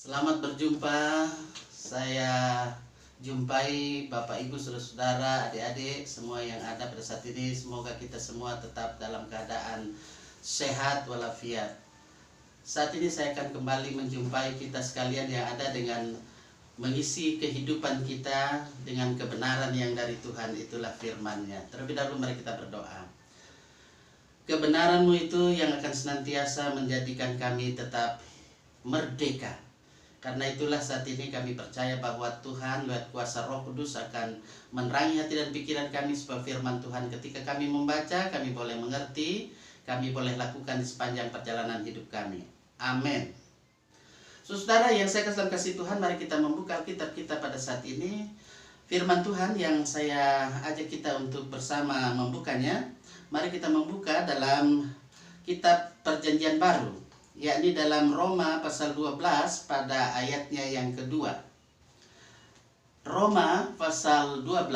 Selamat berjumpa. Saya jumpai Bapak Ibu, saudara-saudara, adik-adik semua yang ada pada saat ini. Semoga kita semua tetap dalam keadaan sehat walafiat. Saat ini saya akan kembali menjumpai kita sekalian yang ada dengan mengisi kehidupan kita dengan kebenaran yang dari Tuhan, itulah firman-Nya. Terlebih dahulu mari kita berdoa. Kebenaran-Mu itu yang akan senantiasa menjadikan kami tetap merdeka. Karena itulah saat ini kami percaya bahwa Tuhan lewat kuasa Roh Kudus akan menerangi hati dan pikiran kami supaya firman Tuhan ketika kami membaca, kami boleh mengerti, kami boleh lakukan di sepanjang perjalanan hidup kami. Amin. Saudara yang saya kasih dalam kasih Tuhan, mari kita membuka Alkitab kita pada saat ini. Firman Tuhan yang saya ajak kita untuk bersama membukanya. Mari kita membuka dalam kitab Perjanjian Baru, yakni dalam Roma pasal 12 pada ayatnya yang kedua. Roma pasal 12.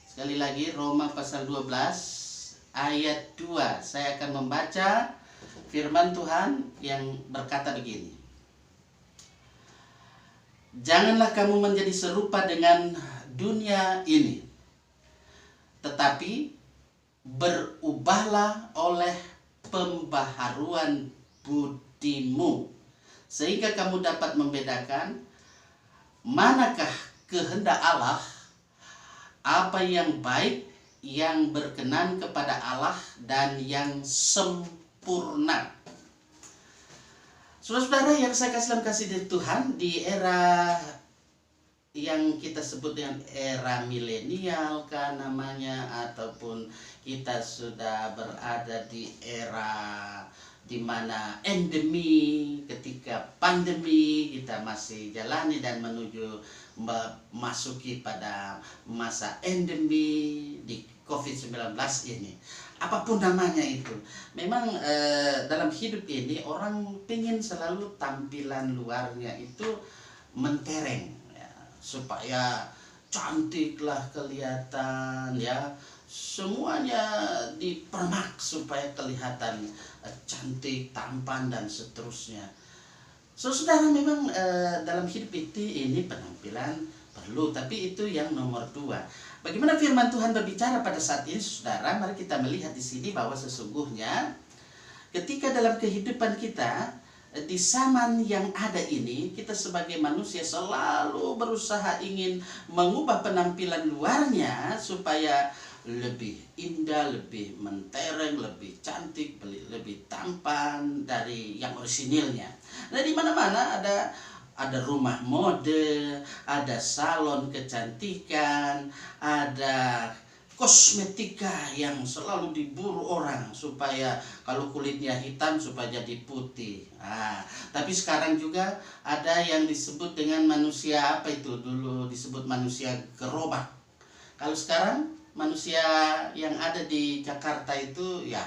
Sekali lagi Roma pasal 12 ayat 2. Saya akan membaca firman Tuhan yang berkata begini. Janganlah kamu menjadi serupa dengan dunia ini, tetapi berubahlah oleh pembaharuan budimu, sehingga kamu dapat membedakan manakah kehendak Allah, apa yang baik, yang berkenan kepada Allah, dan yang sempurna. Saudara-saudara yang saya kasih dalam kasih dari Tuhan, di era yang kita sebut dengan era milenial kan namanya, ataupun kita sudah berada di era di mana endemi, ketika pandemi kita masih jalani dan menuju memasuki pada masa endemi di COVID-19 ini. Apapun namanya itu, memang dalam hidup ini orang pengen selalu tampilan luarnya itu mentereng, supaya cantiklah kelihatan, ya, semuanya dipermak supaya kelihatan cantik, tampan, dan seterusnya. Saudara, memang dalam hidup ini penampilan perlu, tapi itu yang nomor 2. Bagaimana firman Tuhan berbicara pada saat ini, saudara? Mari kita melihat di sini bahwa sesungguhnya ketika dalam kehidupan kita di zaman yang ada ini, kita sebagai manusia selalu berusaha ingin mengubah penampilan luarnya supaya lebih indah, lebih mentereng, lebih cantik, lebih tampan dari yang orisinilnya. Nah, di mana-mana ada rumah mode, ada salon kecantikan, ada kosmetika yang selalu diburu orang supaya kalau kulitnya hitam supaya jadi putih. Tapi sekarang juga ada yang disebut dengan manusia apa itu, dulu disebut manusia gerobak. Kalau sekarang manusia yang ada di Jakarta itu, ya,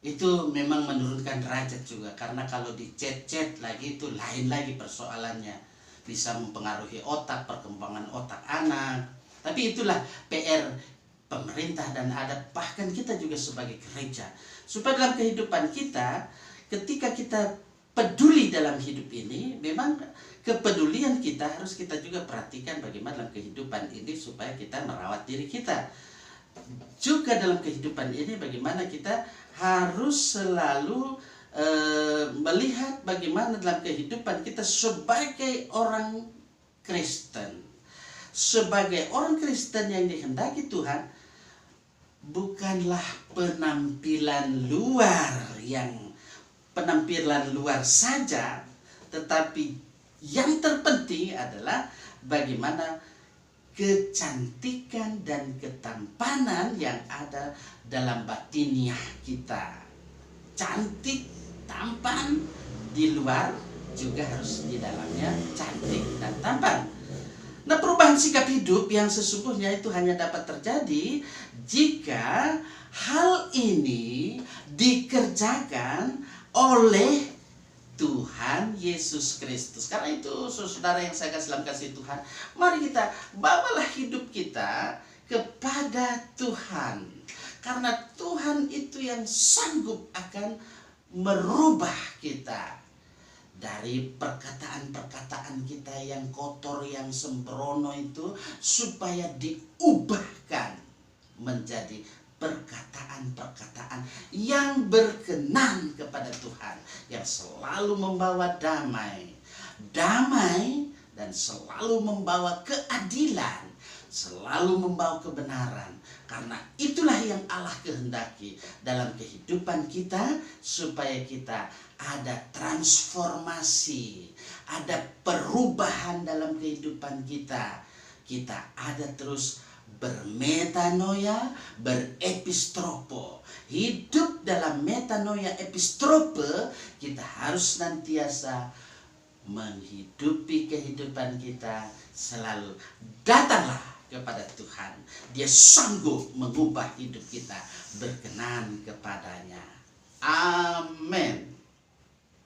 itu memang menurunkan derajat juga, karena kalau dicet-cet lagi itu lain lagi persoalannya, bisa mempengaruhi otak, perkembangan otak anak. Tapi itulah PR pemerintah dan ada bahkan kita juga sebagai gereja, supaya dalam kehidupan kita, ketika kita peduli dalam hidup ini, memang kepedulian kita harus kita juga perhatikan bagaimana dalam kehidupan ini supaya kita merawat diri kita. Juga dalam kehidupan ini bagaimana kita harus selalu melihat bagaimana dalam kehidupan kita sebagai orang Kristen. Sebagai orang Kristen yang dikehendaki Tuhan, bukanlah penampilan luar saja, tetapi yang terpenting adalah bagaimana kecantikan dan ketampanan yang ada dalam batiniah kita. Cantik, tampan di luar, juga harus di dalamnya cantik dan tampan. Nah, perubahan sikap hidup yang sesungguhnya itu hanya dapat terjadi jika hal ini dikerjakan oleh Tuhan Yesus Kristus. Karena itu, saudara yang saya kasih dalam kasih Tuhan, mari kita bawalah hidup kita kepada Tuhan. Karena Tuhan itu yang sanggup akan merubah kita. dari perkataan-perkataan kita yang kotor, yang sembrono itu, supaya diubahkan menjadi perkataan-perkataan yang berkenan kepada Tuhan, yang selalu membawa damai, dan selalu membawa keadilan, selalu membawa kebenaran. Karena itulah yang Allah kehendaki dalam kehidupan kita, supaya kita ada transformasi, ada perubahan dalam kehidupan kita. Kita ada terus bermetanoia, berepistropo. Hidup dalam metanoia epistrope, kita harus senantiasa menghidupi kehidupan kita selalu datanglah kepada Tuhan. Dia sanggup mengubah hidup kita berkenan kepadanya. Amin.